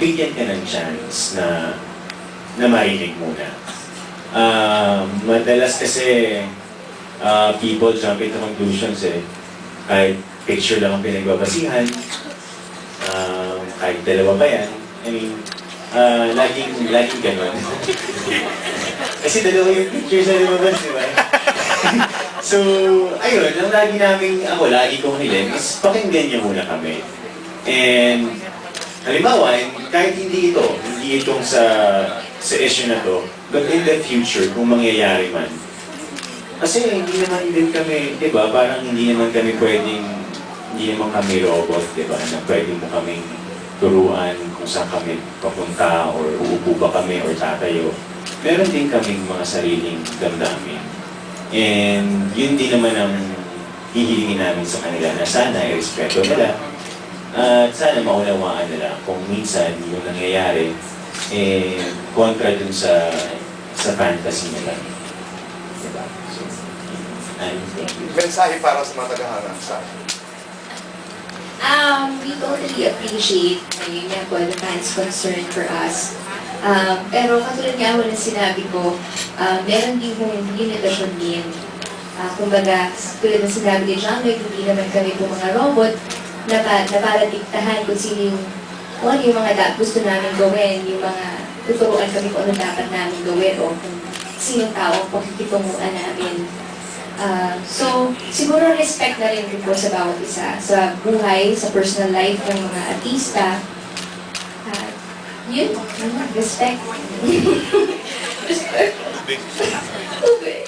bigyan ka ng chance na marinig muna. Madalas kasi people jump into conclusions eh. Kahit picture lang ang pinagbabasihan, kahit dalawa pa yan. I mean, laging ganun. Kasi dalawa yung picture sa lumabas, di ba? So, ayun, ang lagi kong hiling is pakinggan niyo muna kami. And, halimbawa, kahit hindi itong sa issue na to, but in the future, kung mangyayari man. Kasi hindi naman din kami, di ba, parang hindi naman kami robot, di ba, na pwede mo kaming turuan kung saan kami papunta or uupo ba kami or tatayo. Meron din kaming mga sariling damdamin. And yun din naman ang hihilingin namin sa kanila na sana i-respeto nila at sana maunawaan nila kung minsan yung nangyayari kontra dun sa fantasy nila. Diba? So, thank you. Mensahe para sa mga tagahanap sa We totally appreciate the fans' concern for us. Pero katulad nga ako ng sinabi ko, meron din yung limitasyon din. Kumbaga, tulad ng sinabi ni Jean-Luc, hindi naman kami po mga robot na para diktahan kung ano yung mga gusto namin gawin, yung mga tuturuan kami kung ano dapat namin gawin o kung sinong tao ang pakikitunguan namin. So, siguro respect na rin po sa bawat isa, sa buhay, sa personal life ng mga artista. Yun, respect. Respect. Tubig.